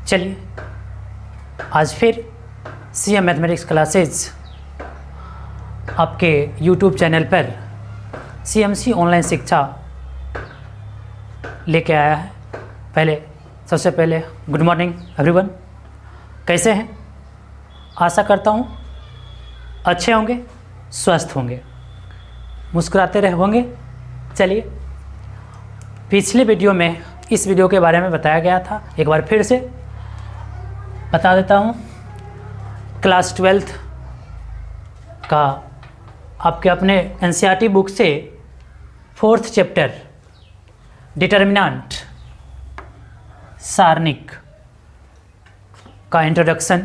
चलिए आज फिर सीएम मैथमेटिक्स क्लासेज आपके यूट्यूब चैनल पर सीएमसी ऑनलाइन शिक्षा लेके आया है। सबसे पहले गुड मॉर्निंग एवरीवन, कैसे हैं? आशा करता हूँ अच्छे होंगे, स्वस्थ होंगे, मुस्कुराते रहे होंगे। चलिए, पिछले वीडियो में इस वीडियो के बारे में बताया गया था, एक बार फिर से बता देता हूँ। क्लास 12th का आपके अपने एनसीईआरटी बुक से 4th चैप्टर डिटर्मिनेंट सारणिक का इंट्रोडक्शन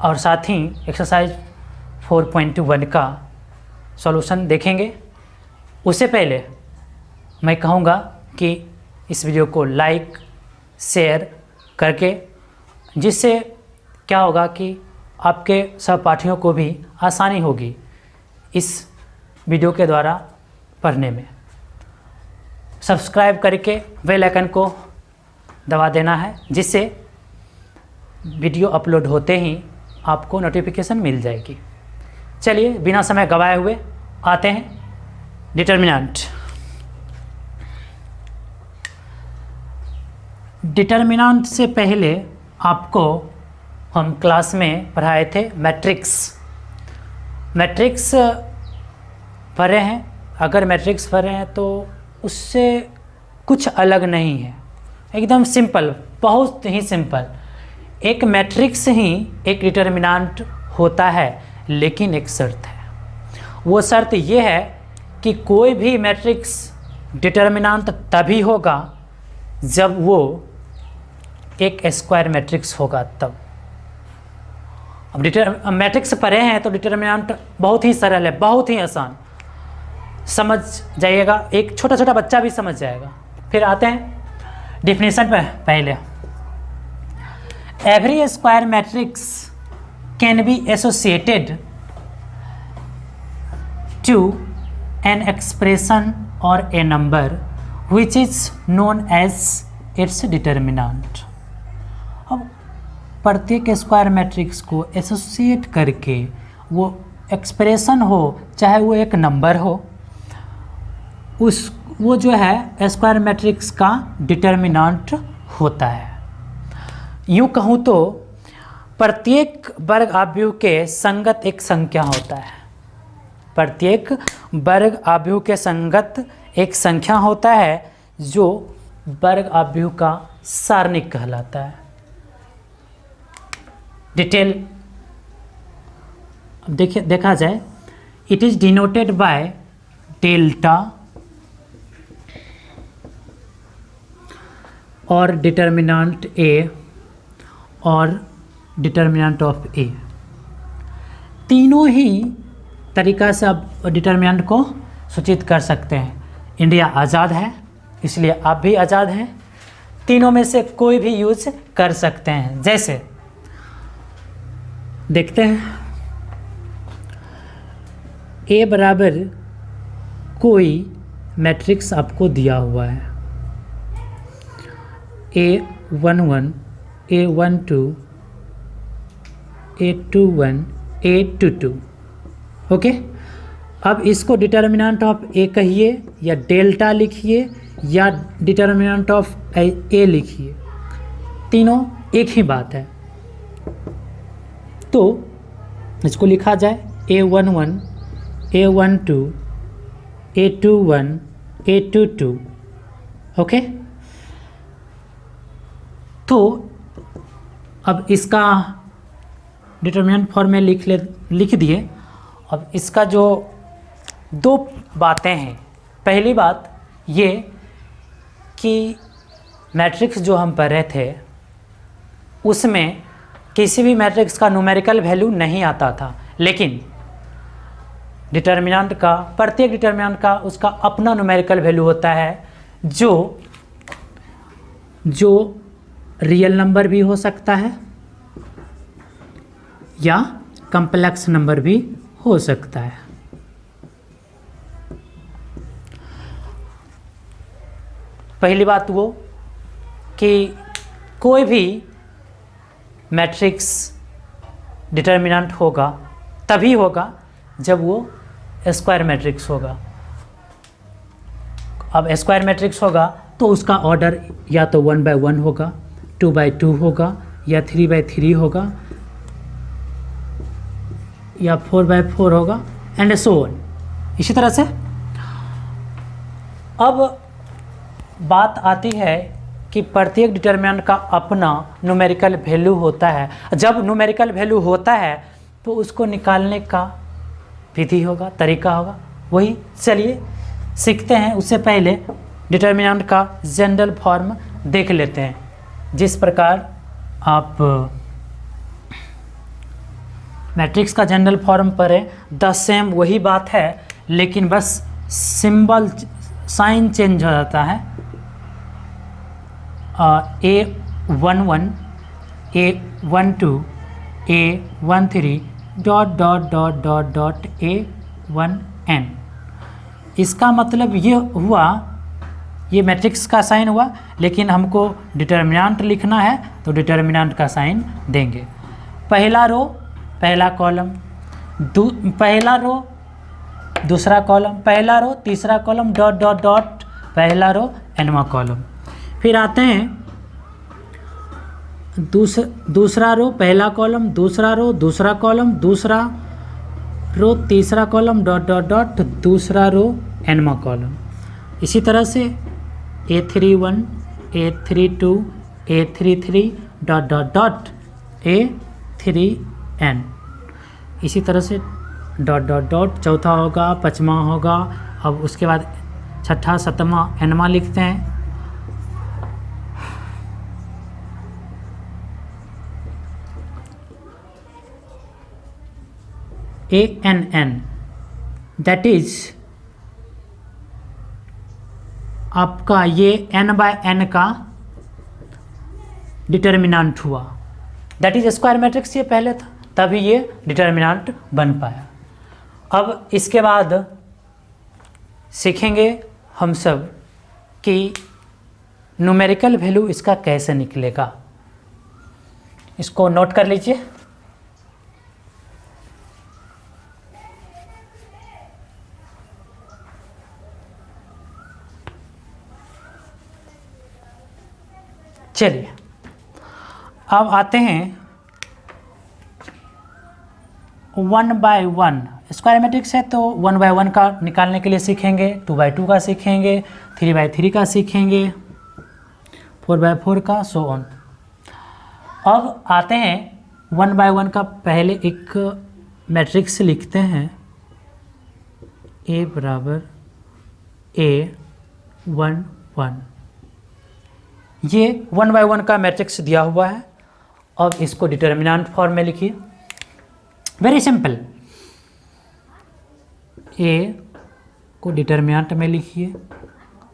और साथ ही एक्सरसाइज 4.1 का सॉल्यूशन देखेंगे। उससे पहले मैं कहूँगा कि इस वीडियो को लाइक शेयर करके, जिससे क्या होगा कि आपके सहपाठियों को भी आसानी होगी इस वीडियो के द्वारा पढ़ने में। सब्सक्राइब करके बेल आइकन को दबा देना है, जिससे वीडियो अपलोड होते ही आपको नोटिफिकेशन मिल जाएगी। चलिए बिना समय गवाए हुए आते हैं डिटर्मिनेंट। डिटर्मिनेंट से पहले आपको हम क्लास में पढ़ाए थे मैट्रिक्स पढ़े हैं। अगर मैट्रिक्स पढ़े हैं तो उससे कुछ अलग नहीं है, एकदम सिंपल, बहुत ही सिंपल। एक मैट्रिक्स ही एक डिटर्मिनेंट होता है, लेकिन एक शर्त है। वो शर्त ये है कि कोई भी मैट्रिक्स डिटर्मिनेंट तभी होगा जब वो एक स्क्वायर मैट्रिक्स होगा तब। अब मैट्रिक्स पढ़े हैं तो डिटर्मिनेंट बहुत ही सरल है, बहुत ही आसान, समझ जाइएगा, एक छोटा छोटा बच्चा भी समझ जाएगा। फिर आते हैं डिफिनेशन पर। पहले, every square matrix can be associated to an expression और a number which is known as its determinant. अब प्रत्येक स्क्वायर मैट्रिक्स को एसोसिएट करके वो एक्सप्रेशन हो, चाहे वो एक नंबर हो, वो जो है स्क्वायर मैट्रिक्स का डिटर्मिनेंट होता है। यूँ कहूँ तो प्रत्येक वर्ग आव्यूह के संगत एक संख्या होता है। प्रत्येक वर्ग आव्यूह के संगत एक संख्या होता है जो वर्ग आव्यूह का सारणिक कहलाता है। डिटेल देखिए, देखा जाए, it is denoted by delta और डिटर्मिनेंट ए और डिटर्मिनेंट ऑफ ए। तीनों ही तरीका से आप डिटर्मिनेंट को सूचित कर सकते हैं। इंडिया आज़ाद है, इसलिए आप भी आज़ाद हैं। तीनों में से कोई भी यूज कर सकते हैं। जैसे देखते हैं, ए बराबर कोई मैट्रिक्स आपको दिया हुआ है, A11, A12, A21, A22। Okay, अब इसको डिटर्मिनेंट ऑफ ए कहिए या डेल्टा लिखिए या डिटर्मिनेंट ऑफ ए लिखिए, तीनों एक ही बात है। तो इसको लिखा जाए A11, A12, A21, A22। Okay, तो अब इसका डिटर्मिनेंट फॉर्म में लिख दिए। अब इसका जो दो बातें हैं, पहली बात ये कि मैट्रिक्स जो हम पढ़ रहे थे उसमें किसी भी मैट्रिक्स का न्यूमेरिकल वैल्यू नहीं आता था, लेकिन डिटर्मिनेंट का, प्रत्येक डिटर्मिनेंट का उसका अपना न्यूमेरिकल वैल्यू होता है, जो रियल नंबर भी हो सकता है या कॉम्प्लेक्स नंबर भी हो सकता है। पहली बात वो कि कोई भी मैट्रिक्स डिटर्मिनेंट होगा तभी होगा जब वो स्क्वायर मैट्रिक्स होगा। अब स्क्वायर मैट्रिक्स होगा तो उसका ऑर्डर या तो 1/1 होगा, 2/2 होगा, या 3/3 होगा, या 4/4 होगा, एंड सो ऑन। इसी तरह से अब बात आती है कि प्रत्येक डिटर्मिनेंट का अपना न्यूमेरिकल वैल्यू होता है। जब न्यूमेरिकल वैल्यू होता है तो उसको निकालने का विधि होगा, तरीका होगा। वही चलिए सीखते हैं। उससे पहले डिटर्मिनेंट का जनरल फॉर्म देख लेते हैं। जिस प्रकार आप मैट्रिक्स का जनरल फॉर्म पढ़ें, द सेम वही बात है, लेकिन बस सिंबल साइन चेंज हो जाता है। A11 A12 A13 ... A1n। इसका मतलब ये हुआ, ये मैट्रिक्स का साइन हुआ, लेकिन हमको डिटर्मिनेंट लिखना है तो डिटर्मिनेंट का साइन देंगे। पहला रो पहला कॉलम, पहला रो दूसरा कॉलम, पहला रो तीसरा कॉलम ... पहला रो nवां कॉलम। फिर आते हैं दूसरा रो पहला कॉलम, दूसरा रो दूसरा कॉलम, दूसरा रो तीसरा कॉलम ... दूसरा रो nवां कॉलम। इसी तरह से A31 A32 A33 ... A3n। इसी तरह से ... चौथा होगा, पाँचवा होगा। अब उसके बाद छठा सातवां nवां लिखते हैं। ANN, दैट इज आपका ये n/n का डिटर्मिनेंट हुआ। दैट इज स्क्वायर मैट्रिक्स ये पहले था, तभी ये डिटर्मिनेंट बन पाया। अब इसके बाद सीखेंगे हम सब कि न्यूमेरिकल वैल्यू इसका कैसे निकलेगा। इसको नोट कर लीजिए। चलिए अब आते हैं 1/1। स्क्वायर मैट्रिक्स है तो 1/1 का निकालने के लिए सीखेंगे, 2/2 का सीखेंगे, 3/3 का सीखेंगे, 4/4 का, सो ऑन। अब आते हैं 1/1 का। पहले एक मैट्रिक्स लिखते हैं, A = A11। ये 1/1 का मैट्रिक्स दिया हुआ है। अब इसको डिटर्मिनेंट फॉर्म में लिखिए। Very simple. A को डिटर्मिनेंट में लिखिए,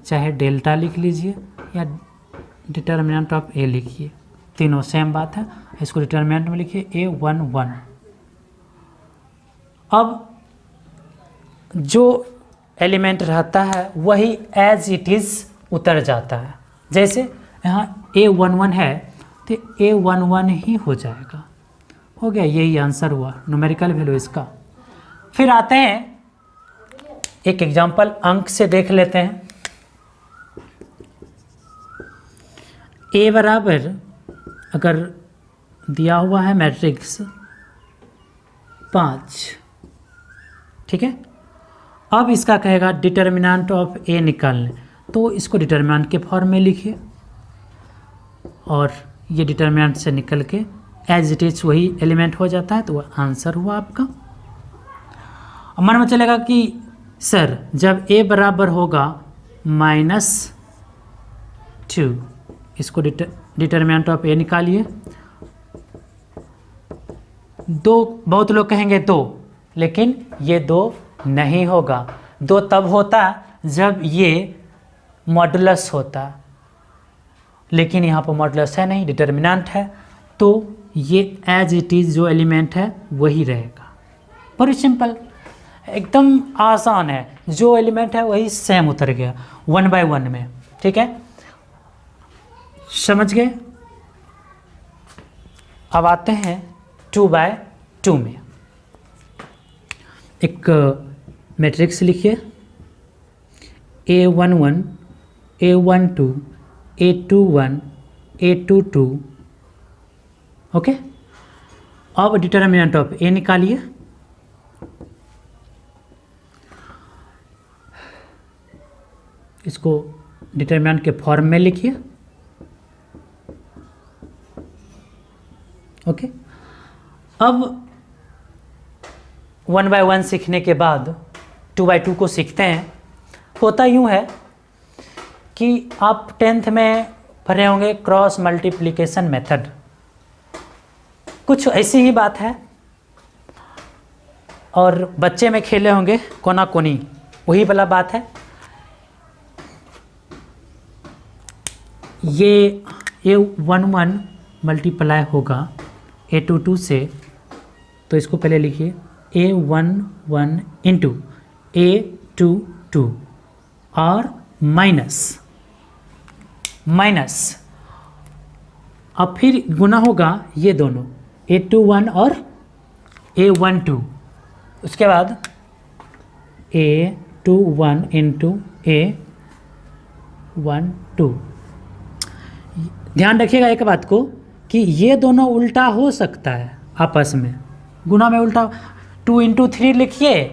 चाहे डेल्टा लिख लीजिए या डिटर्मिनेंट ऑफ A लिखिए, तीनों सेम बात है। इसको डिटर्मिनेंट में लिखिए A11। अब जो एलिमेंट रहता है वही एज इट इज़ उतर जाता है। जैसे यहाँ A11 है तो A11 ही हो जाएगा। हो गया, यही आंसर हुआ न्यूमेरिकल वैल्यू इसका। फिर आते हैं एक एग्जांपल अंक से देख लेते हैं। A बराबर अगर दिया हुआ है मैट्रिक्स 5, ठीक है। अब इसका कहेगा डिटर्मिनेंट ऑफ A निकालने, तो इसको डिटर्मिनेंट के फॉर्म में लिखिए और ये डिटर्मिनेंट से निकल के एज इट इज वही एलिमेंट हो जाता है, तो वह आंसर हुआ आपका। अब मन में चलेगा कि सर जब A बराबर होगा -2, इसको डिटर्मिनेंट ऑफ A निकालिए। 2, बहुत लोग कहेंगे 2, लेकिन ये 2 नहीं होगा। 2 तब होता जब ये मॉडुलस होता, लेकिन यहाँ पर मॉडुलस है नहीं, डिटर्मिनेंट है, तो ये एज इट इज़ जो एलिमेंट है वही रहेगा। बड़ी सिंपल, एकदम आसान है। जो एलिमेंट है वही सेम उतर गया 1/1 में, ठीक है। समझ गए। अब आते हैं 2/2 में। एक मैट्रिक्स लिखिए, A11, A12, A21, A22। Okay, अब डिटर्मिनेंट ऑफ ए निकालिए। इसको डिटर्मिनेंट के फॉर्म में लिखिए। ओके, अब 1/1 सीखने के बाद 2/2 को सीखते हैं। होता यूँ है कि आप 10th में पढ़े होंगे क्रॉस मल्टीप्लिकेशन मेथड, कुछ ऐसी ही बात है। और बच्चे में खेले होंगे कोना कोनी, वही वाला बात है। ये A11 मल्टीप्लाई होगा A22 से, तो इसको पहले लिखिए A11 इंटू A22 और माइनस अब फिर गुना होगा ये दोनों A21 और A12। उसके बाद A21 इंटू A12। ध्यान रखिएगा एक बात को कि ये दोनों उल्टा हो सकता है आपस में, गुना में उल्टा। 2 इंटू 3 लिखिए,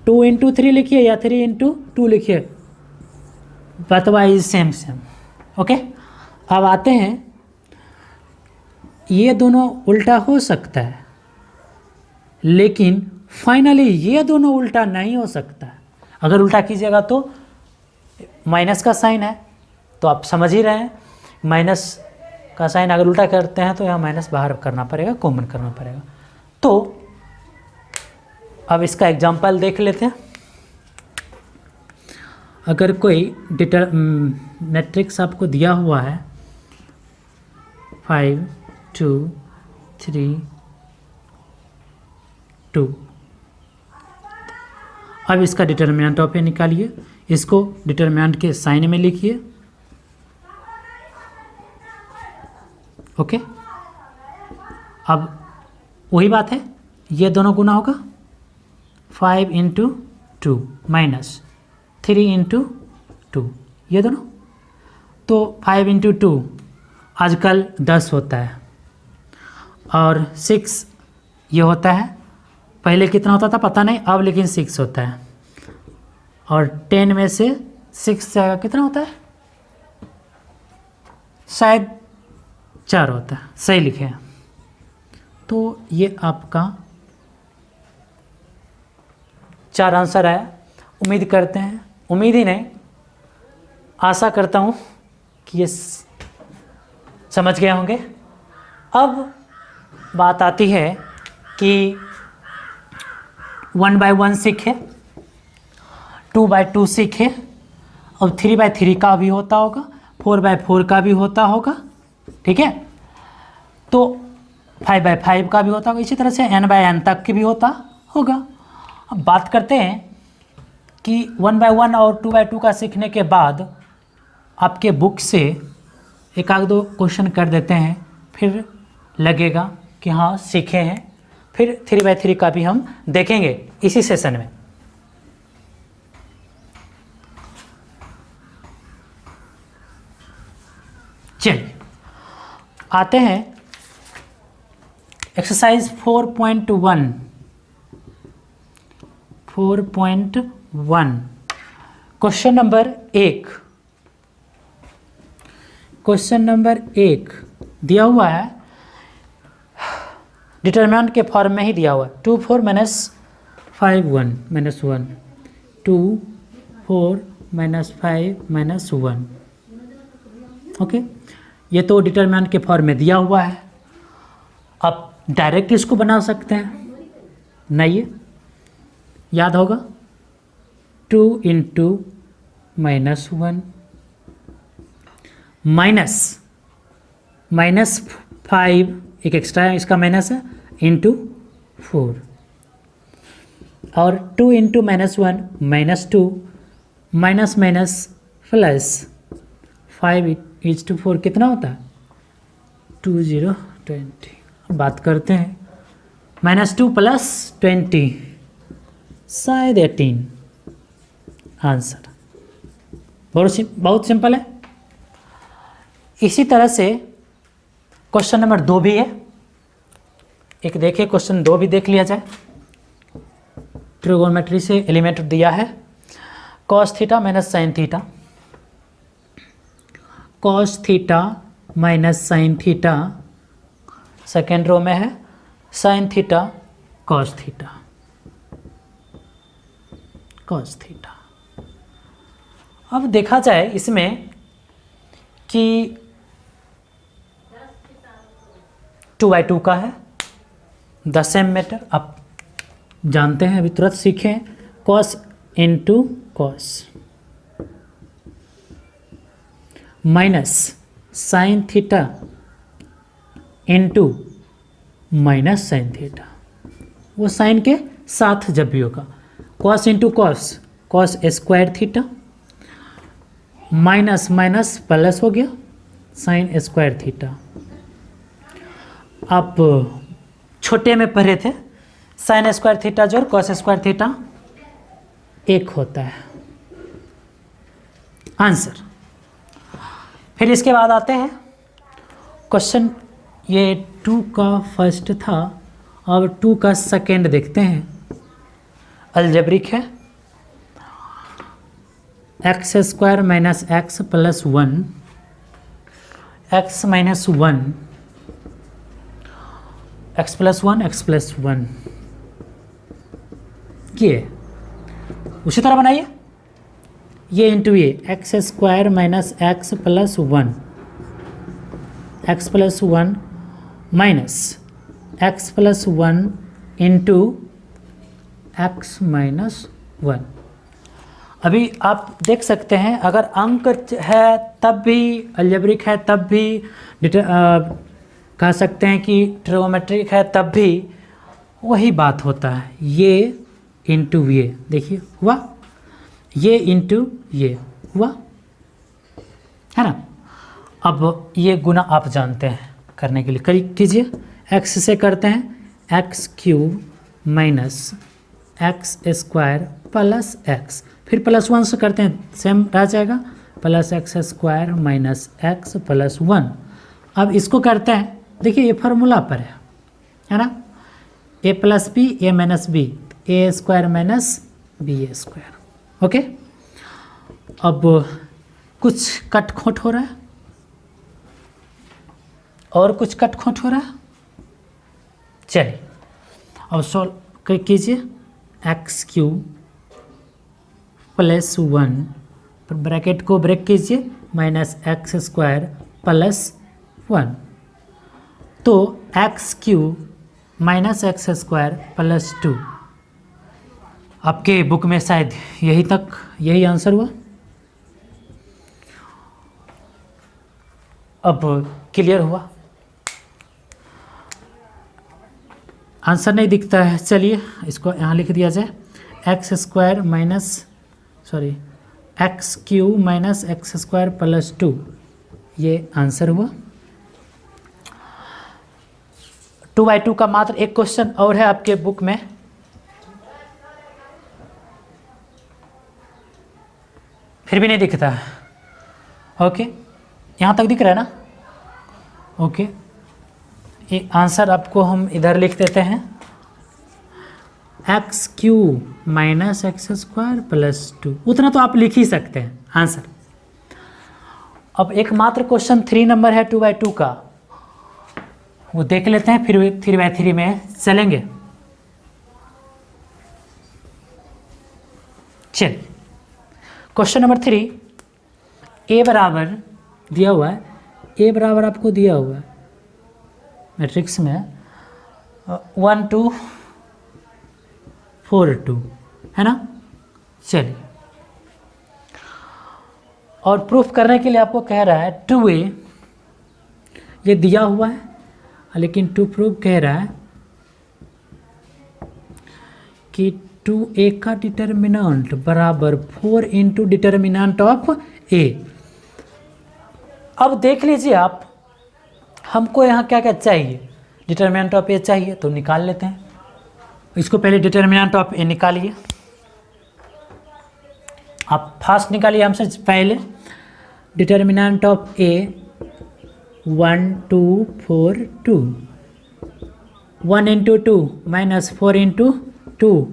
2 इंटू 3 लिखिए या 3 इंटू 2 लिखिए, बतवा इज सेम। ओके, अब आते हैं, ये दोनों उल्टा हो सकता है लेकिन फाइनली ये दोनों उल्टा नहीं हो सकता है। अगर उल्टा कीजिएगा तो माइनस का साइन है, तो आप समझ ही रहे हैं, माइनस का साइन अगर उल्टा करते हैं तो यहाँ माइनस बाहर करना पड़ेगा, कॉमन करना पड़ेगा। तो अब इसका एग्जांपल देख लेते हैं। अगर कोई मैट्रिक्स आपको दिया हुआ है 5 2 3 2, अब इसका डिटर्मिनेंट ऑफ ए निकालिए। इसको डिटर्मिनेंट के साइन में लिखिए। ओके, अब वही बात है, ये दोनों गुना होगा 5 इंटू 2 माइनस 3 इंटू 2, ये दोनों। तो 5 इंटू 2 आजकल 10 होता है और 6 ये होता है। पहले कितना होता था पता नहीं, अब लेकिन 6 होता है। और 10 में से 6 जाएगा कितना होता है, शायद 4 होता है, सही लिखे हैं। तो ये आपका 4 आंसर आया। उम्मीद करते हैं, उम्मीद ही नहीं, आशा करता हूँ कि ये समझ गए होंगे। अब बात आती है कि 1/1 सीखे, 2/2 सीखे, अब 3/3 का भी होता होगा, 4/4 का भी होता होगा, ठीक है। तो 5/5 का भी होता होगा, इसी तरह से n/n तक की भी होता होगा। अब बात करते हैं कि 1/1 और 2/2 का सीखने के बाद आपके बुक से एक आध दो क्वेश्चन कर देते हैं, फिर लगेगा कि हाँ सीखे हैं। फिर 3/3 का भी हम देखेंगे इसी सेशन में। चलिए आते हैं exercise 4.1 question number 1। Question number 1 दिया हुआ है, डिटरमिनेंट के फॉर्म में ही दिया हुआ है। 2 4 minus 5 1 minus 1, 2 4 minus 5 minus 1। Okay, ये तो डिटरमिनेंट के फॉर्म में दिया हुआ है। आप डायरेक्ट इसको बना सकते हैं, नहीं याद होगा, 2 इंटू माइनस 1 माइनस 5, एक एक्स्ट्रा इसका माइनस है, इंटू 4, और 2 into minus 1 minus 2 minus minus plus 5 3:4 कितना होता है 2020। बात करते हैं -2 + 20 शायद 18 आंसर। बहुत सिंपल है। इसी तरह से क्वेश्चन नंबर 2 भी है। एक देखिए क्वेश्चन 2 भी देख लिया जाए। ट्रिगोनोमेट्री से एलिमेंट दिया है cos theta minus sine theta, cos theta minus sine theta, second row में है sine theta cos theta, cos theta. अब देखा जाए इसमें कि 2/2 का है 10 मीटर। आप जानते हैं, अभी तुरंत सीखें, cos into cos minus sine theta into minus sine theta, वो साइन के साथ जब भी होगा। cos into cos, cos square theta minus minus plus हो गया साइन स्क्वायर थीटा। आप छोटे में पढ़े थे साइन स्क्वायर थीटा जोड़ cos स्क्वायर थीटा 1 होता है आंसर। फिर इसके बाद आते हैं क्वेश्चन, ये 2 का फर्स्ट था, अब 2 का सेकेंड देखते हैं। अलजेब्रिक है x² minus x plus 1, x minus 1, x plus 1, x plus 1, ये उसी तरह बनाइए। ये इंटू ये x² minus x plus 1, x plus 1 minus x plus 1 into x minus 1। अभी आप देख सकते हैं, अगर अंक है तब भी, अलजेब्रिक है तब भी, कह सकते हैं कि ट्रिगोनोमेट्रिक है तब भी वही बात होता है। ये इंटू ये, देखिए हुआ, ये इंटू ये हुआ, है ना। अब ये गुना आप जानते हैं, करने के लिए कीजिए। x से करते हैं x³ minus x² plus x, फिर +1 से करते हैं, सेम रह जाएगा, plus x² minus x plus 1। अब इसको करते हैं, देखिए ये फार्मूला पर है ना, a plus B A minus B, a² minus b²। Okay, अब कुछ कट खोट हो रहा है और कुछ कट खोट हो रहा है। चलिए अब सॉल्व कीजिए। x³ प्लस 1, ब्रैकेट को ब्रेक कीजिए, माइनस x² प्लस 1, तो x³ माइनस x² प्लस 2। आपके बुक में शायद यही आंसर हुआ। अब क्लियर हुआ, आंसर नहीं दिखता है, चलिए इसको यहाँ लिख दिया जाए, x² माइनस x² प्लस 2, ये आंसर हुआ। 2/2 का मात्र एक क्वेश्चन और है आपके बुक में, फिर भी नहीं दिखता है। ओके, यहाँ तक दिख रहा है ना। ओके, ये आंसर आपको हम इधर लिख देते हैं, x³ माइनस x² प्लस 2, उतना तो आप लिख ही सकते हैं आंसर। अब एकमात्र क्वेश्चन 3 नंबर है 2/2 का, वो देख लेते हैं, फिर 3/3 में चलेंगे। चल, क्वेश्चन नंबर 3, a बराबर दिया हुआ है, a बराबर आपको दिया हुआ है मैट्रिक्स में 1 2 4 2, है ना। चलिए, और प्रूफ करने के लिए आपको कह रहा है 2a, ये दिया हुआ है, लेकिन 2 प्रूफ कह रहा है कि 2a का डिटर्मिनेंट बराबर 4 इंटू डिटर्मिनेंट ऑफ a। अब देख लीजिए आप, हमको यहाँ क्या क्या चाहिए, डिटर्मिनेंट ऑफ ए चाहिए, तो निकाल लेते हैं। इसको पहले डिटर्मिनेंट ऑफ ए निकालिए, आप फास्ट निकालिए हमसे पहले। Determinant of A 1 2 4 2, 1 into 2 minus 4 into 2,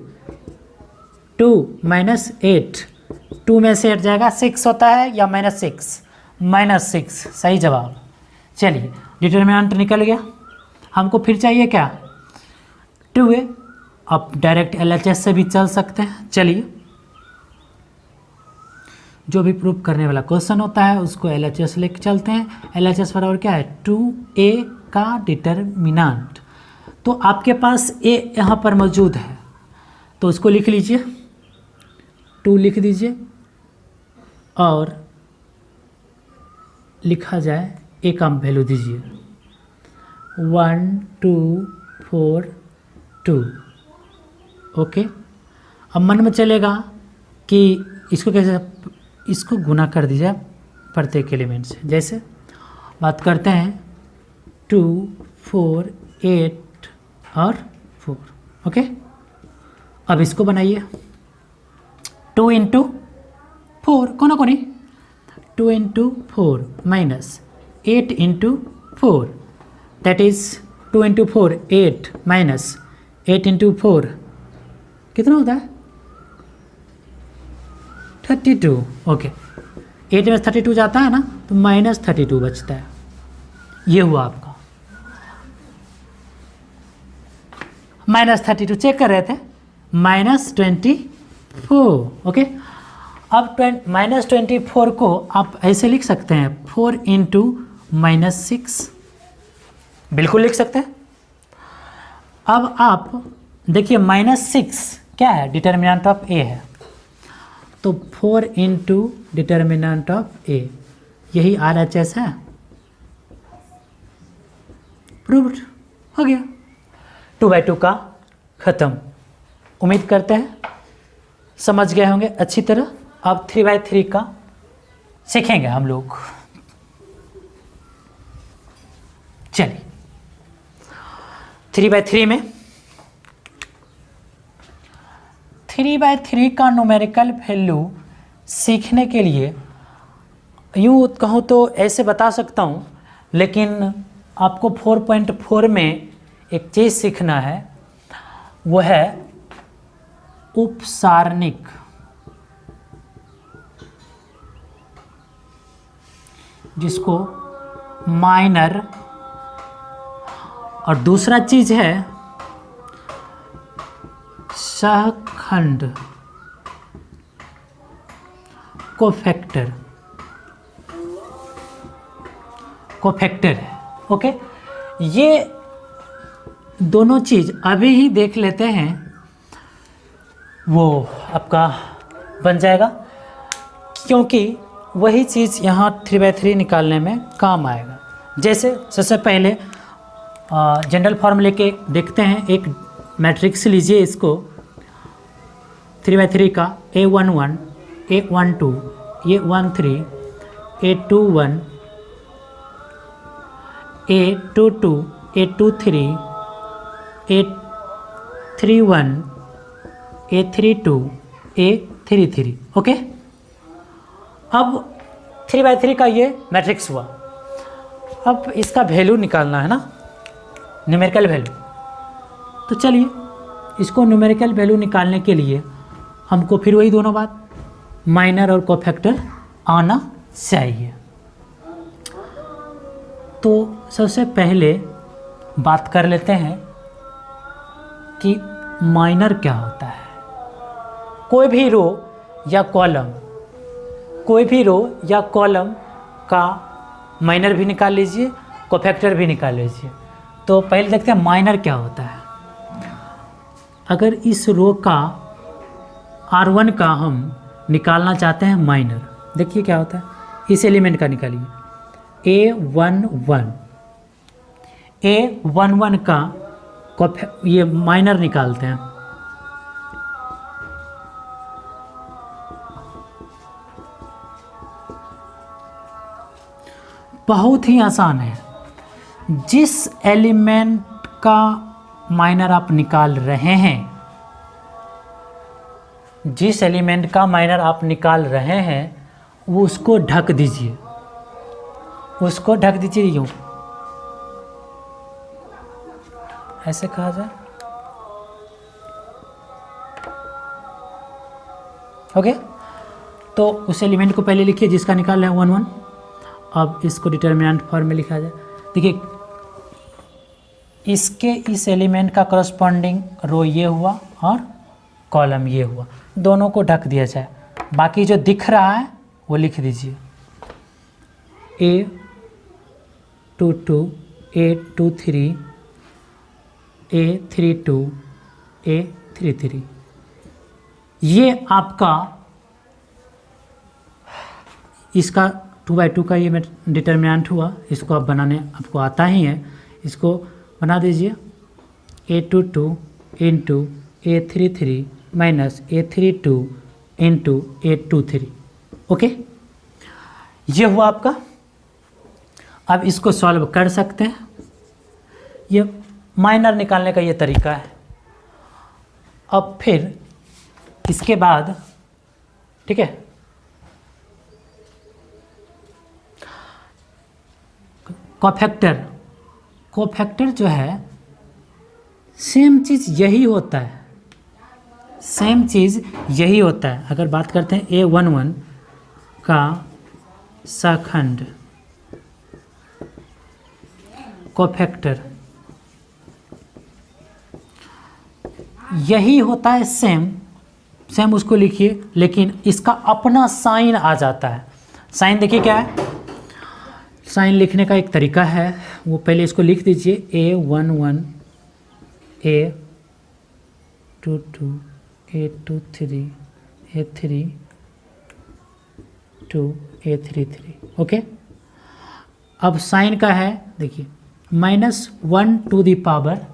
2 minus 8, 2 में से 8 जाएगा 6 होता है या -6 सही जवाब। चलिए डिटर्मिनेंट निकल गया, हमको फिर चाहिए क्या 2a। अब डायरेक्ट LHS से भी चल सकते हैं। चलिए जो भी प्रूफ करने वाला क्वेश्चन होता है उसको LHS लेके चलते हैं। LHS बराबर क्या है 2a का डिटर्मिनेंट। तो आपके पास a यहाँ पर मौजूद है तो उसको लिख लीजिए, 2 लिख दीजिए और लिखा जाए a का वैल्यू दीजिए 1 2 4 2। ओके, अब मन में चलेगा कि इसको कैसे, इसको गुना कर दीजिए प्रत्येक एलिमेंट से। जैसे बात करते हैं 2 4 8 और 4। ओके, अब इसको बनाइए 2 इंटू 4 कोना कोनी, 2 into 4 minus 8 into 4, that is 2 into 4 8 minus 8 into 4 कितना होता है 32। ओके, 8 में 32 जाता है ना तो -32 बचता है। ये हुआ आपका -32, चेक कर रहे थे -24। ओके, अब -24 को आप ऐसे लिख सकते हैं 4 इंटू -6, बिल्कुल लिख सकते हैं। अब आप देखिए -6 क्या है, डिटर्मिनेंट ऑफ ए है, तो 4 इंटू डिटर्मिनेंट ऑफ ए, यही RHS है। प्रूव्ड हो गया, 2/2 का ख़त्म। उम्मीद करते हैं समझ गए होंगे अच्छी तरह। अब 3/3 का सीखेंगे हम लोग। चलिए 3/3 में 3/3 का न्यूमेरिकल वैल्यू सीखने के लिए यूँ कहूँ तो ऐसे बता सकता हूँ, लेकिन आपको 4.4 में एक चीज़ सीखना है, वो है उपसारणिक। जिसको माइनर, और दूसरा चीज़ है सहखंड कोफैक्टर है। ओके, ये दोनों चीज़ अभी ही देख लेते हैं, वो आपका बन जाएगा, क्योंकि वही चीज़ यहाँ 3/3 निकालने में काम आएगा। जैसे सबसे पहले जनरल फॉर्म लेके देखते हैं। एक मैट्रिक्स लीजिए, इसको 3/3 का A11 A12 A13 A21 A22 A23 A31 A32 A33। Okay, अब 3/3 का ये मैट्रिक्स हुआ। अब इसका वैल्यू निकालना है ना, न्यूमेरिकल वैल्यू। तो चलिए इसको न्यूमेरिकल वैल्यू निकालने के लिए हमको फिर वही दोनों बात, माइनर और कोफैक्टर आना चाहिए। तो सबसे पहले बात कर लेते हैं कि माइनर क्या होता है। कोई भी रो या कॉलम का माइनर भी निकाल लीजिए, कोफैक्टर भी निकाल लीजिए। तो पहले देखते हैं माइनर क्या होता है। अगर इस रो का R1 का हम निकालना चाहते हैं माइनर, देखिए क्या होता है, इस एलिमेंट का निकालिए A11 का ये माइनर निकालते हैं। बहुत ही आसान है। जिस एलिमेंट का माइनर आप निकाल रहे हैं, जिस एलिमेंट का माइनर आप निकाल रहे हैं वो उसको ढक दीजिए, उसको ढक दीजिए यूँ, ऐसे कहा जाए। ओके, तो उस एलिमेंट को पहले लिखिए जिसका निकाल रहे हैं 1 1। अब इसको डिटर्मिनेंट फॉर्म में लिखा जाए। देखिए इसके इस एलिमेंट का करस्पॉन्डिंग रो ये हुआ और कॉलम ये हुआ, दोनों को ढक दिया जाए। बाकी जो दिख रहा है वो लिख दीजिए A22 A23 A32 A33। ये आपका इसका 2/2 का ये डिटर्मिनेंट हुआ। इसको आप बनाने आपको आता ही है, इसको बना दीजिए। A22 into A33 minus A32 into A23। Okay, ये हुआ आपका। अब इसको सॉल्व कर सकते हैं। ये माइनर निकालने का ये तरीका है। अब फिर इसके बाद ठीक है, कोफैक्टर। कोफैक्टर जो है सेम चीज़ यही होता है, सेम चीज़ यही होता है। अगर बात करते हैं A11 का सखंड कोफैक्टर, यही होता है सेम सेम, उसको लिखिए, लेकिन इसका अपना साइन आ जाता है। साइन देखिए क्या है, साइन लिखने का एक तरीका है, वो पहले इसको लिख दीजिए A11 A22 A23 A32 A33। Okay, अब साइन का है देखिए -1 to the power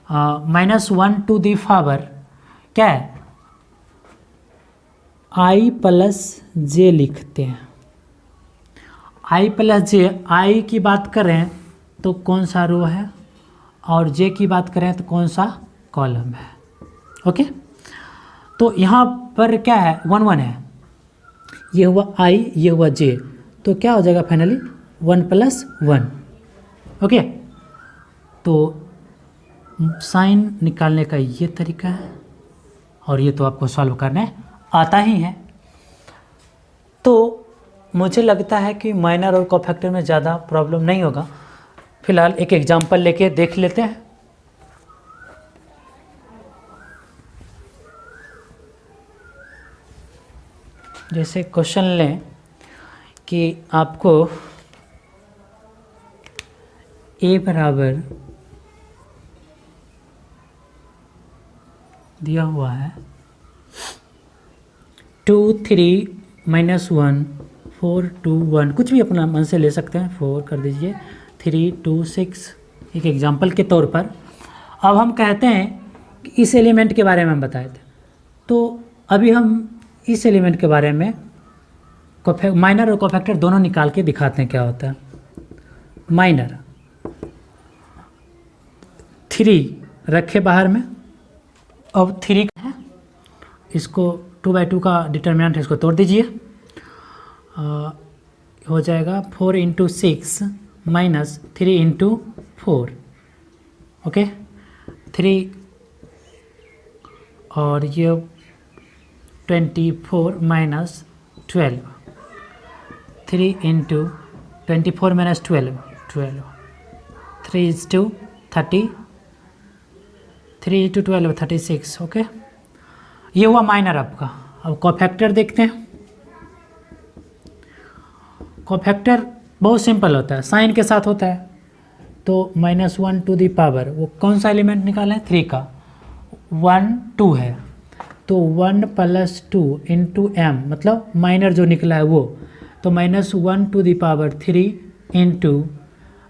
-1 to the power क्या है, I प्लस जे लिखते हैं। I प्लस जे, I की बात करें तो कौन सा रो है और J की बात करें तो कौन सा कॉलम है। ओके, तो यहाँ पर क्या है 1 1 है, ये हुआ I ये हुआ J, तो क्या हो जाएगा फाइनली 1 + 1। ओके, तो साइन निकालने का ये तरीका है और ये तो आपको सॉल्व करने आता ही है। तो मुझे लगता है कि माइनर और कोफैक्टर में ज़्यादा प्रॉब्लम नहीं होगा। फिलहाल एक एग्जांपल लेके देख लेते हैं। जैसे क्वेश्चन लें कि आपको A बराबर दिया हुआ है 2 3 -1 4 2 1, कुछ भी अपना मन से ले सकते हैं, 4 कर दीजिए 3 2 6, एक एग्जांपल के तौर पर। अब हम कहते हैं कि इस एलिमेंट के बारे में हम बताए थे, तो अभी हम इस एलिमेंट के बारे में माइनर और कोफैक्टर दोनों निकाल के दिखाते हैं क्या होता है। माइनर 3 रखे बाहर में, अब 3 है, इसको 2/2 का डिटर्मिनेंट है, इसको तोड़ दीजिए। हो जाएगा 4 × 6 माइनस 3 × 4। ओके, 3 और ये 24 माइनस 12, 3 × 24 माइनस 12 12, 3 × 2 30, 3 × 12 36। ओके, ये हुआ माइनर आपका। अब कोफैक्टर देखते हैं। कोफैक्टर बहुत सिंपल होता है, साइन के साथ होता है। तो -1 टू दी पावर, वो कौन सा एलिमेंट निकाला है 3 का, 1 2 है, तो 1 + 2 × m, मतलब माइनर जो निकला है वो, तो -1 टू दी पावर 3 इंटू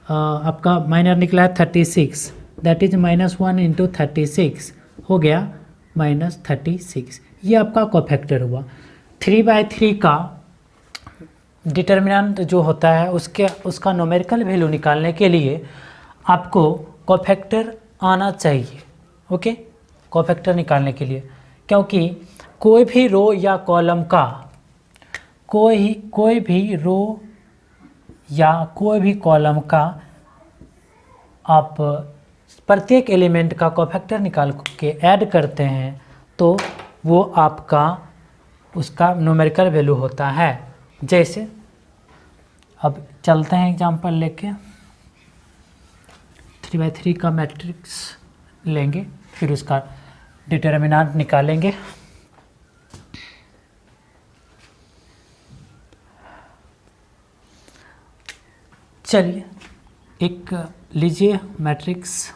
आपका माइनर निकला है 36, दैट इज -1 × 36 हो गया -36। ये आपका कोफैक्टर हुआ। 3/3 का डिटर्मिनेंट जो होता है उसका न्यूमेरिकल वैल्यू निकालने के लिए आपको कोफैक्टर आना चाहिए। ओके, कोफैक्टर निकालने के लिए, क्योंकि कोई भी रो या कॉलम का कोई भी रो या कोई भी कॉलम का आप प्रत्येक एलिमेंट का कोफैक्टर निकाल के ऐड करते हैं तो वो आपका उसका न्यूमेरिकल वैल्यू होता है। जैसे अब चलते हैं एग्जांपल लेके, 3×3 का मैट्रिक्स लेंगे, फिर उसका डिटर्मिनेंट निकालेंगे। चलिए एक लीजिए matrix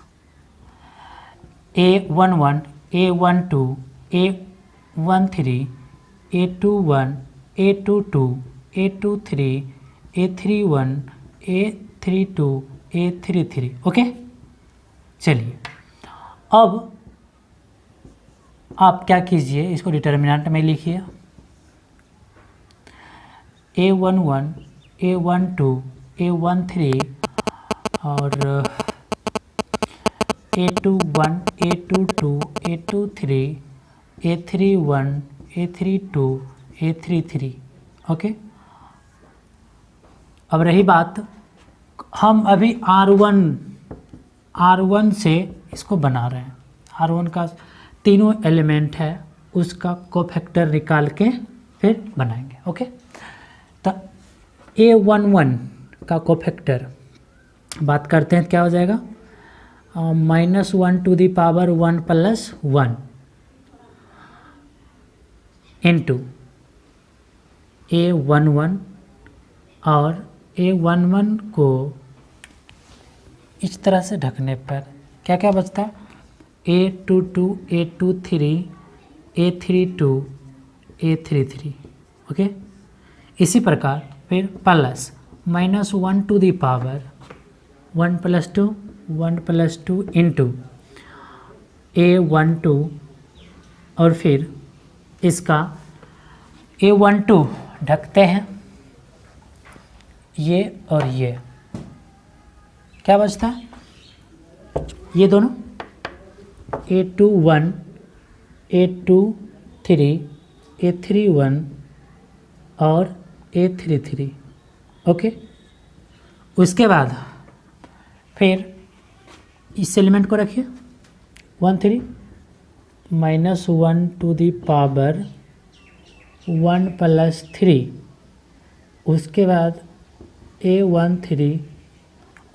A11, A12, A13, A21, A22, A23, A31, A32, A33। Okay, चलिए अब आप क्या कीजिए, इसको डिटर्मिनेंट में लिखिए। A11, A12, A13 और A21, A22, A23, A31, A32, A33। Okay, अब रही बात, हम अभी R1 से इसको बना रहे हैं। R1 का तीनों एलिमेंट है, उसका कोफैक्टर निकाल के फिर बनाएंगे। ओके, तो A11 का कोफैक्टर बात करते हैं, क्या हो जाएगा, -1 to the power 1 + 1 into A11, और A11 को इस तरह से ढकने पर क्या क्या बचता है, A22, A23, A32, A33। Okay, इसी प्रकार फिर plus -1 to the power 1 + 2, 1 + 2 into A12, और फिर इसका A12 ढकते हैं, ये और ये क्या बचता है, ये दोनों A21, A23, A31 और A33। ओके, उसके बाद फिर इस एलिमेंट को रखिए 13 -1 टू द पावर 1 + 3, उसके बाद A13,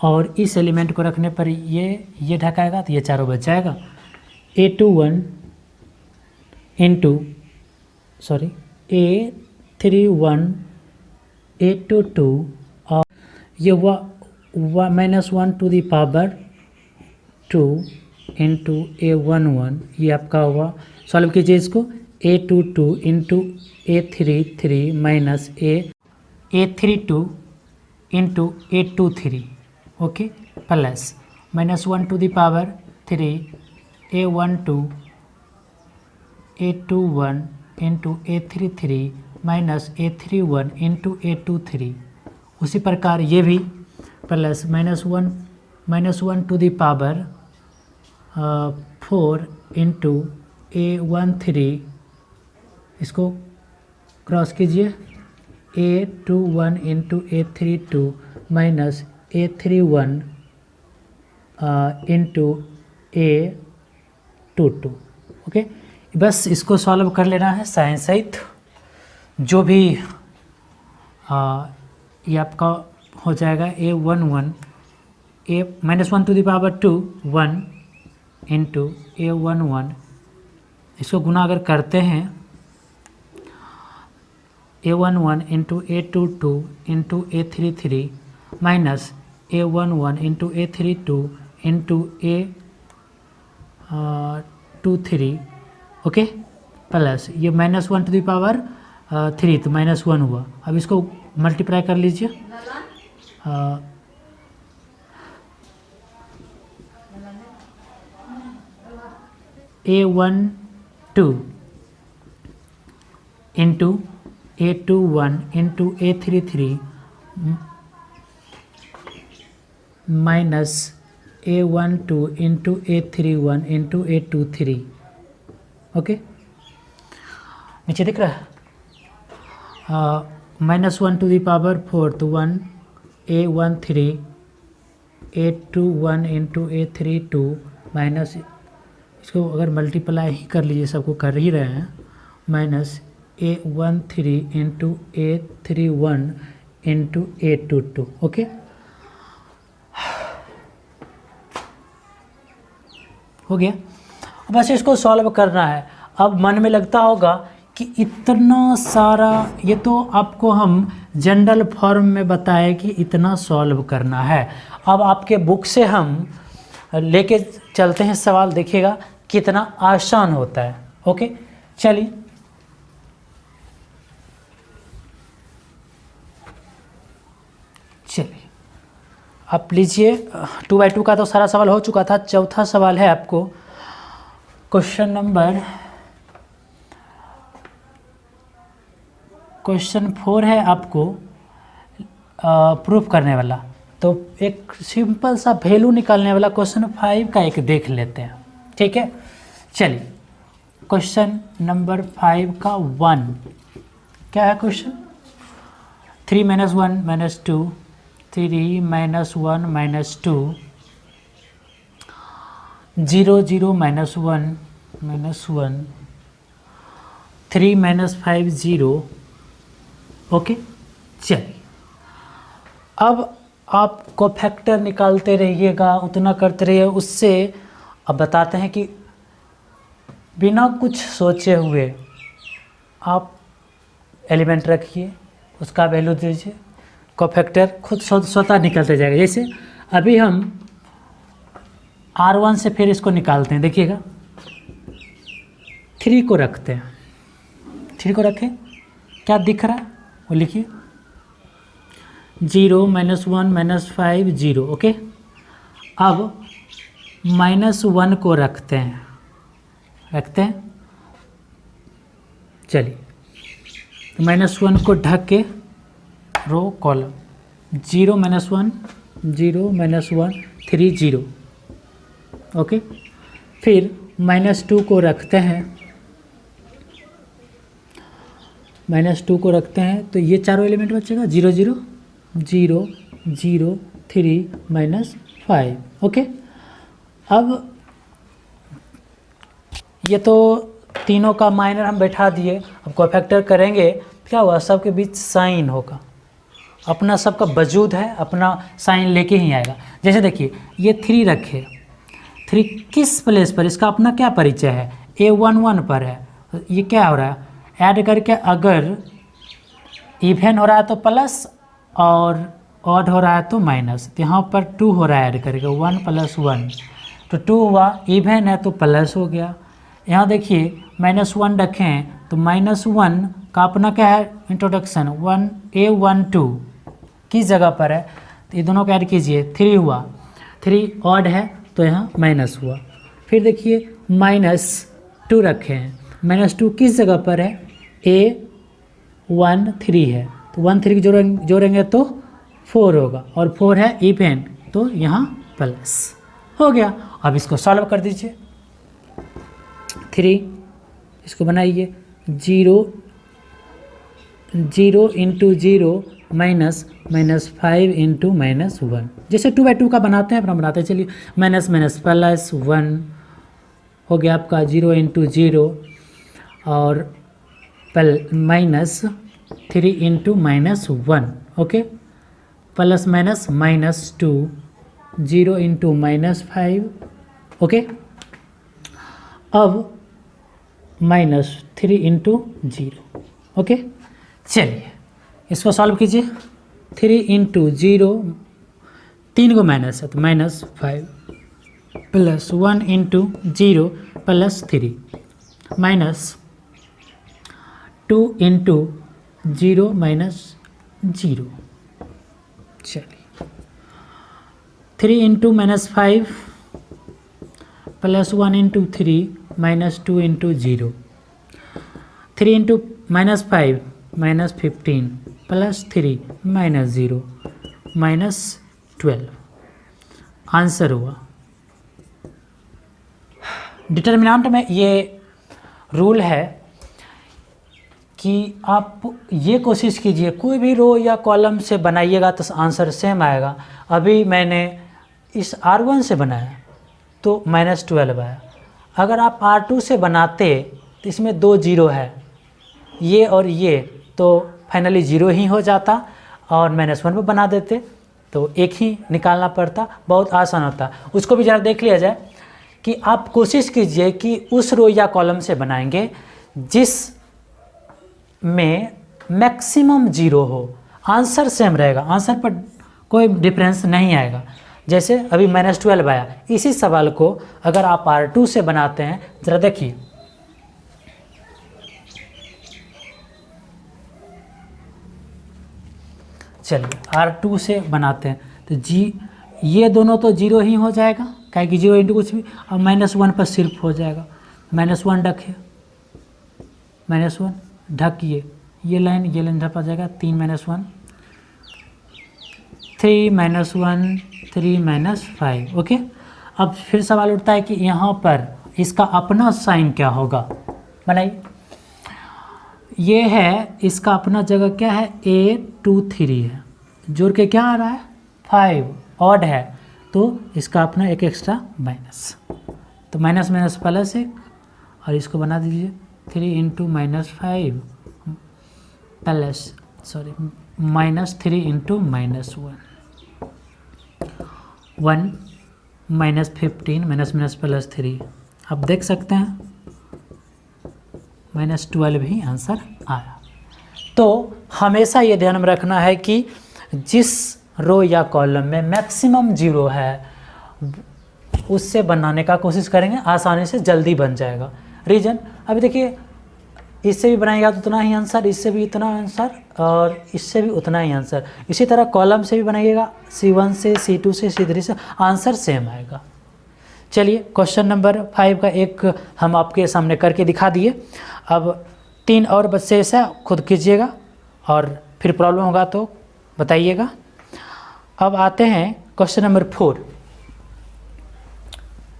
और इस एलिमेंट को रखने पर ये ढकाएगा तो ये चारों बच जाएगा। A21 इंटू A31, A22, और ये हुआ -1 to the power 2 into A11, ये आपका हुआ। सॉल्व कीजिए इसको, A22 into A33 minus A32 into A23। Okay, plus -1 to the power 3 A12, A21 into A33 minus A31 into A23। उसी प्रकार ये भी plus -1 to the power 4 into A13, इसको क्रॉस कीजिए, A21 into A32 minus A31 into A22। Okay, बस इसको solve कर लेना है साइन सहित, जो भी ये आपका हो जाएगा A11 -1 to the power 2 1 into A11, इसको गुना अगर करते हैं A11 into A22 into A33 minus A11 into A32 into A23। Okay, plus ये -1 टू द पावर 3 तो -1 हुआ। अब इसको मल्टीप्लाई कर लीजिए, A12 into A21 into A33 minus A12 into A31 into A23। Okay, नीचे दिख रहा है -1 टू द पावर 4 तो 1 A13 A21 into A32 minus, इसको अगर मल्टीप्लाई ही कर लीजिए, सबको कर ही रहे हैं, minus A13 into A31 into A22। Okay, हो गया। बस इसको सॉल्व करना है। अब मन में लगता होगा कि इतना सारा, ये तो आपको हम जनरल फॉर्म में बताए कि इतना सॉल्व करना है। अब आपके बुक से हम लेके चलते हैं सवाल, देखिएगा कितना आसान होता है। ओके, चलिए आप लीजिए। 2x2 का तो सारा सवाल हो चुका था। चौथा सवाल है आपको, क्वेश्चन 4 है आपको प्रूफ करने वाला। तो एक सिंपल सा वैल्यू निकालने वाला क्वेश्चन 5 का एक देख लेते हैं, ठीक है। चलिए, क्वेश्चन नंबर 5 का 1 क्या है क्वेश्चन? 3 - 1 - 2 3 - 1 - 2 0 0 - 1 - 1 3 - 5 0। ओके, चलिए अब आप कोफैक्टर निकालते रहिएगा, उतना करते रहिए। उससे अब बताते हैं कि बिना कुछ सोचे हुए आप एलिमेंट रखिए, उसका वैल्यू दीजिए, कोफैक्टर खुद स्वतः निकलते जाएगा। जैसे अभी हम R1 से फिर इसको निकालते हैं, देखिएगा 3 को रखते हैं, 3 को रखें, क्या दिख रहा है वो लिखिए, 0 - 1 - 5 0। ओके, अब -1 को रखते हैं, चलिए -1 को ढक के रो कॉलम, 0 - 1 0 - 1 3 0। ओके, फिर -2 को रखते हैं, -2 को रखते हैं तो ये चारों एलिमेंट बचेगा, 0 0 0 0 3 -5। ओके, अब ये तो तीनों का माइनर हम बैठा दिए। अब कोफैक्टर करेंगे, क्या हुआ, सबके बीच साइन होगा, अपना सबका वजूद है, अपना साइन लेके ही आएगा। जैसे देखिए ये 3 रखे, 3 किस प्लेस पर, इसका अपना क्या परिचय है, A11 पर है। ये क्या हो रहा है, ऐड करके अगर इवन हो रहा है तो प्लस और ऑड हो रहा है तो माइनस। तो यहाँ पर 2 हो रहा है, ऐड करके 1 + 1 तो 2 हुआ, इवन है तो प्लस हो गया। यहाँ देखिए -1 रखें तो -1 का अपना क्या है, इंट्रोडक्शन, A12 किस जगह पर है, तो ये दोनों को ऐड कीजिए, 3 हुआ, 3 ऑड है तो यहाँ माइनस हुआ। फिर देखिए -2 रखे हैं, -2 किस जगह पर है, A13 है, तो 1 3 जोड़ेंगे तो 4 होगा, और 4 है इवन तो यहाँ प्लस हो गया। अब इसको सॉल्व कर दीजिए, 3 इसको बनाइए, 0 0 × 0 -5 × -1। जैसे 2x2 का बनाते हैं अपना बनाते हैं, चलिए माइनस प्लस 1 हो गया आपका, 0 × 0 और -3 × -1। Okay, plus -2 0 × -5। ओके, अब -3 × 0। ओके, चलिए इसको सॉल्व कीजिए, 3 × 0 3 को माइनस है तो -5 प्लस 1 × 0 +3 माइनस 2 × 0 -0। चलिए 3 × -5 प्लस 1 × 3 -2 × 0। 3 × -5 -15 + 3 -0 -12 आंसर हुआ। डिटर्मिनेंट में ये रूल है कि आप ये कोशिश कीजिए कोई भी रो या कॉलम से बनाइएगा तो आंसर सेम आएगा। अभी मैंने इस R1 से बनाया तो -12 आया। अगर आप R2 से बनाते तो इसमें 2 जीरो है, ये और ये, तो फाइनली 0 ही हो जाता और -1 पर बना देते तो एक ही निकालना पड़ता, बहुत आसान होता। उसको भी ज़रा देख लिया जाए कि आप कोशिश कीजिए कि उस रो या कॉलम से बनाएंगे जिस में मैक्सिमम 0 हो, आंसर सेम रहेगा, आंसर पर कोई डिफरेंस नहीं आएगा। जैसे अभी -12 आया, इसी सवाल को अगर आप R2 से बनाते हैं, ज़रा देखिए, चलिए R2 से बनाते हैं तो ये दोनों तो 0 ही हो जाएगा, क्या कि 0 इंटू कुछ भी, और -1 पर सिर्फ हो जाएगा। -1 ढकिए, -1 ढकिए, ये लाइन ढक आ जाएगा, 3 -1 3 -1 3 -5 ओके। अब फिर सवाल उठता है कि यहाँ पर इसका अपना साइन क्या होगा, बनाइए। ये है इसका अपना जगह क्या है, A2 3 है, जोड़ के क्या आ रहा है 5, ऑड है तो इसका अपना एक एक्स्ट्रा माइनस, तो माइनस माइनस प्लस 1 और इसको बना दीजिए 3 into -5 plus -3 into -1 -15 minus plus 3, आप देख सकते हैं -12 ही आंसर आया। तो हमेशा ये ध्यान में रखना है कि जिस रो या कॉलम में मैक्सिमम 0 है उससे बनाने का कोशिश करेंगे, आसानी से जल्दी बन जाएगा। रीजन अभी देखिए, इससे भी बनाएगा तो उतना ही आंसर, इससे भी इतना आंसर और इससे भी उतना ही आंसर। इसी तरह कॉलम से भी बनाइएगा, C1 से C2 से C3 से, आंसर सेम आएगा। चलिए क्वेश्चन नंबर 5 का एक हम आपके सामने करके दिखा दिए। अब 3 और बच्चे से खुद कीजिएगा और फिर प्रॉब्लम होगा तो बताइएगा। अब आते हैं क्वेश्चन नंबर 4।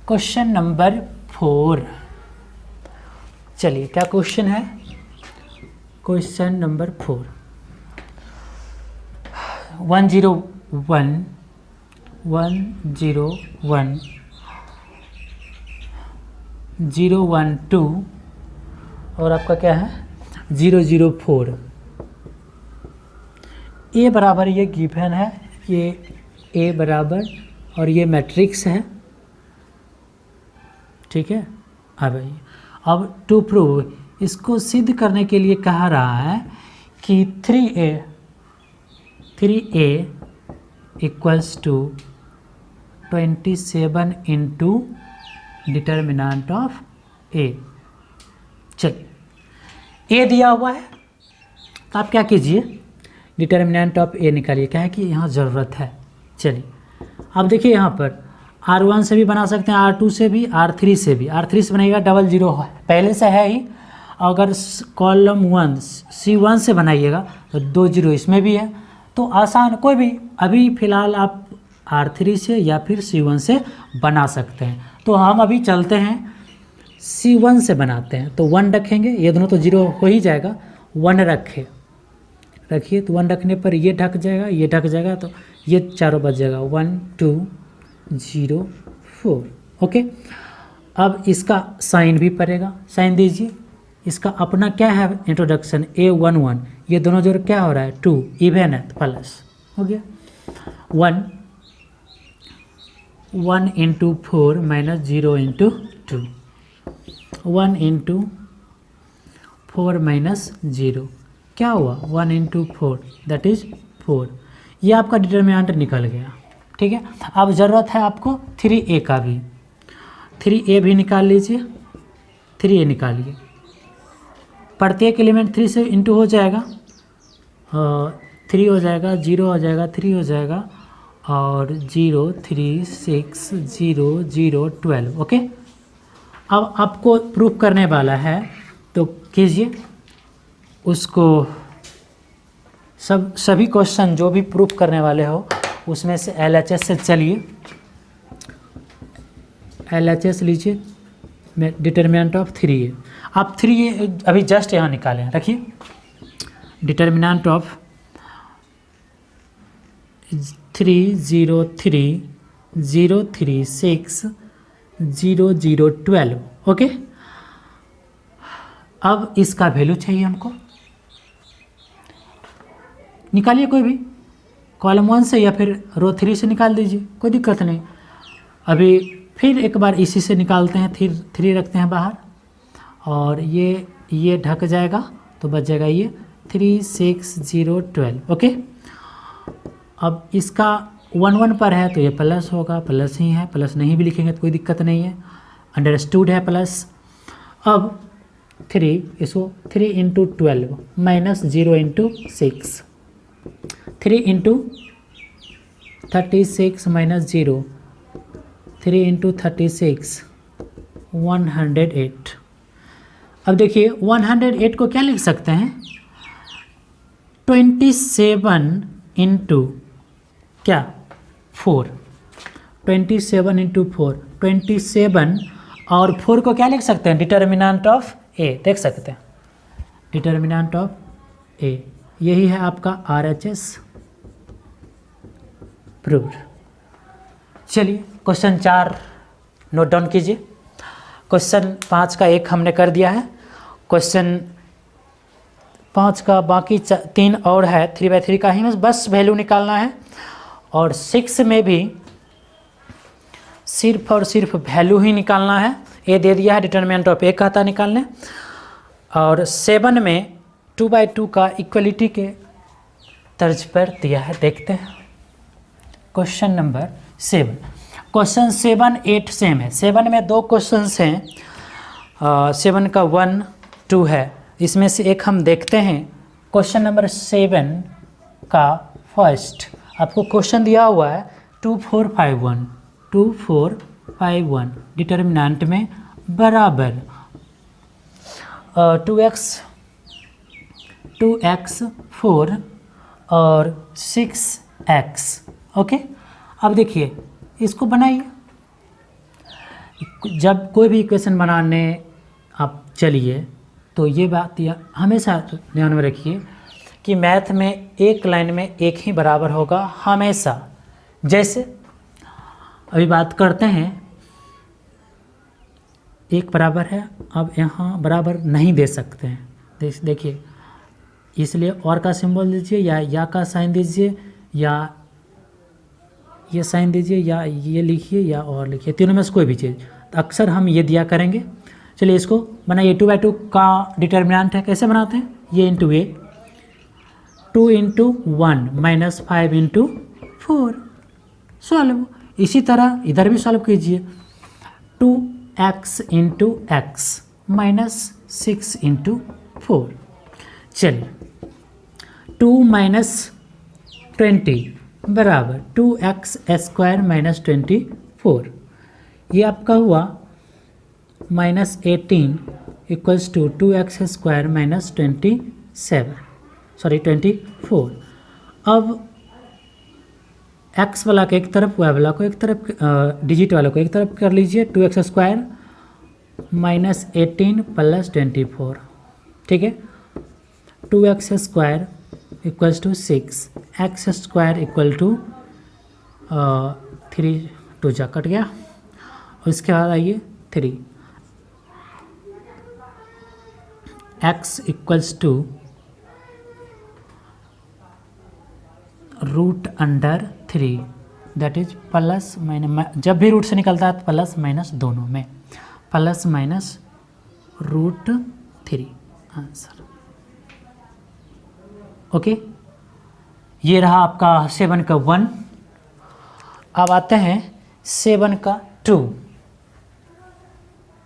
क्वेश्चन नंबर 4, चलिए क्या क्वेश्चन है, क्वेश्चन नंबर 4 101 101 012 और आपका क्या है 004। ए बराबर ये गिवन है, ये ए बराबर और ये मैट्रिक्स है, ठीक है। अब टू प्रूव, इसको सिद्ध करने के लिए कहा रहा है कि 3a equals to 27 into determinant of a। चलिए ए दिया हुआ है तो आप क्या कीजिए, डिटर्मिनेंट ऑफ ए निकालिए, क्या है कि यहाँ ज़रूरत है। चलिए अब देखिए यहाँ पर R1 से भी बना सकते हैं, R2 से भी, R3 से भी। R3 से बनेगा 00 पहले से है ही। अगर कॉलम 1 C1 से बनाइएगा तो 2 0 इसमें भी है, तो आसान, कोई भी अभी फ़िलहाल आप R3 से या फिर C1 से बना सकते हैं। तो हम अभी चलते हैं C1 से बनाते हैं, तो 1 रखेंगे, ये दोनों तो 0 हो ही जाएगा, 1 रखिए तो 1 रखने पर ये ढक जाएगा, ये ढक जाएगा, तो ये चारों बच जाएगा 1 2 0 4 ओके। अब इसका साइन भी पड़ेगा, साइन दीजिए। इसका अपना क्या है इंट्रोडक्शन A11, ये दोनों जोड़ क्या हो रहा है 2, इवन है तो प्लस हो गया। 1 into 4 minus 0 into 2, 1 into 4 minus 0 क्या हुआ 1 इंटू 4 दैट इज़ 4। ये आपका डिटर्मिनेंट निकल गया, ठीक है। अब ज़रूरत है आपको 3a का भी, 3a भी निकाल लीजिए, 3a निकालिए। प्रत्येक एलिमेंट 3 से इंटू हो जाएगा, 3 हो जाएगा, 0 हो जाएगा, 3 हो जाएगा और 0 3 6 0 0 12 ओके। अब आपको प्रूफ करने वाला है तो कीजिए, उसको सभी क्वेश्चन जो भी प्रूफ करने वाले हो उसमें से LHS से चलिए, LHS लीजिए, डिटर्मिनेंट ऑफ 3a। आप 3a अभी जस्ट यहाँ निकालें, रखिए। Determinant of 303,036,0012। ओके, अब इसका वैल्यू चाहिए हमको। निकालिए कोई भी, कॉलम 1 से या फिर रो 3 से निकाल दीजिए, कोई दिक्कत नहीं। अभी फिर एक बार इसी से निकालते हैं, 3 रखते हैं बाहर, और ये ढक जाएगा तो बच जाएगा ये 36012। ओके, अब इसका 1 पर है तो ये प्लस होगा, प्लस ही है, प्लस नहीं भी लिखेंगे तो कोई दिक्कत नहीं है, अंडरस्टूड है प्लस। अब 3, इसको 3 into 12 minus 0 into 6, 3 into 36 minus 0, 3 into 36 108। अब देखिए 108 को क्या लिख सकते हैं, 27 इंटू क्या 4, 27 इंटू 4, 27 और 4 को क्या लिख सकते हैं, डिटर्मिनेंट ऑफ a, देख सकते हैं डिटर्मिनेंट ऑफ a, यही है आपका RHS प्रूव्ड। चलिए क्वेश्चन 4 नोट डाउन कीजिए। क्वेश्चन 5 का 1 हमने कर दिया है, क्वेश्चन 5 का बाकी 3 और है, 3/3 का ही बस वैल्यू निकालना है। और 6 में भी सिर्फ और सिर्फ वैल्यू ही निकालना है। ए दे दिया है, डिटर्मिनेंट ऑफ ए कहता निकालने। और 7 में 2/2 का इक्वलिटी के तर्ज पर दिया है, देखते हैं क्वेश्चन नंबर 7। क्वेश्चन 7, 8 सेम है। 7 में 2 क्वेश्चन हैं, 7 का 1, 2 है, इसमें से एक हम देखते हैं। क्वेश्चन नंबर 7 का फर्स्ट आपको क्वेश्चन दिया हुआ है 2451 डिटर्मिनेंट में बराबर 2x 4 और 6x। ओके, अब देखिए इसको बनाइए। जब कोई भी इक्वेशन बनाने आप चलिए तो ये बात हमेशा ध्यान में रखिए कि मैथ में एक लाइन में एक ही बराबर होगा हमेशा। जैसे अभी बात करते हैं, एक बराबर है, अब यहाँ बराबर नहीं दे सकते हैं, देखिए, इसलिए और का सिंबल दीजिए या का साइन दीजिए, या ये साइन दीजिए, या ये लिखिए, या और लिखिए, तीनों में से कोई भी चीज़। तो अक्सर हम ये दिया करेंगे। चलिए इसको बनाइए। 2/2 का डिटर्मिनेंट है, कैसे बनाते हैं, ये इंटू ए, 2 इंटू 1 माइनस 5 इंटू 4, सॉल्व। इसी तरह इधर भी सॉल्व कीजिए, 2x into x minus 6 into 4। चलिए 2 माइनस 20 बराबर 2x स्क्वायर माइनस 24, ये आपका हुआ minus 18 equals to 2x square minus 24। अब x वाला को एक तरफ, y वाला को एक तरफ, डिजिट वाला को एक तरफ कर लीजिए, 2x स्क्वायर माइनस 18 प्लस 24, ठीक है। 2x square equals to 6, x square equal to 3, 2 जा कट गया, उसके बाद आइए 3, x equals to root under 3, that is plus minus, जब भी रूट से निकलता है तो प्लस माइनस दोनों में, plus minus root 3 answer. Okay, ये रहा आपका 7 का 1। अब आते हैं 7 का 2,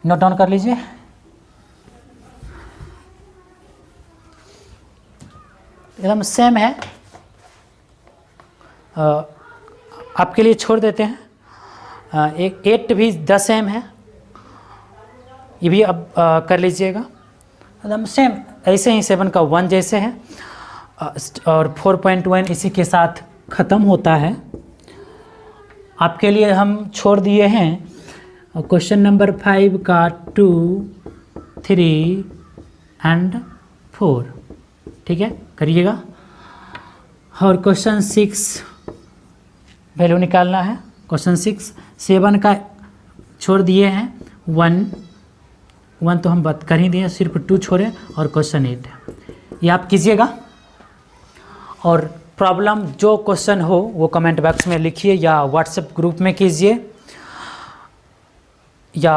नोट डाउन कर लीजिए। एकदम सेम है, आपके लिए छोड़ देते हैं। एक 8 भी 10 सेम है, ये भी अब कर लीजिएगा, एकदम सेम ऐसे ही 7 का 1 जैसे है। और 4.1 इसी के साथ ख़त्म होता है। आपके लिए हम छोड़ दिए हैं क्वेश्चन नंबर 5 का 2, 3 एंड 4, ठीक है, करिएगा। और क्वेश्चन 6 वैल्यू निकालना है। क्वेश्चन 6 7 का छोड़ दिए हैं, 1 तो हम बात कर ही दिए, सिर्फ 2 छोड़े, और क्वेश्चन 8 ये आप कीजिएगा। और प्रॉब्लम जो क्वेश्चन हो वो कमेंट बॉक्स में लिखिए या व्हाट्सएप ग्रुप में कीजिए, या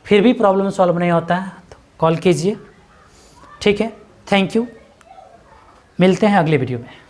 फिर भी प्रॉब्लम सॉल्व नहीं होता है तो कॉल कीजिए, ठीक है। थैंक यू, मिलते हैं अगले वीडियो में।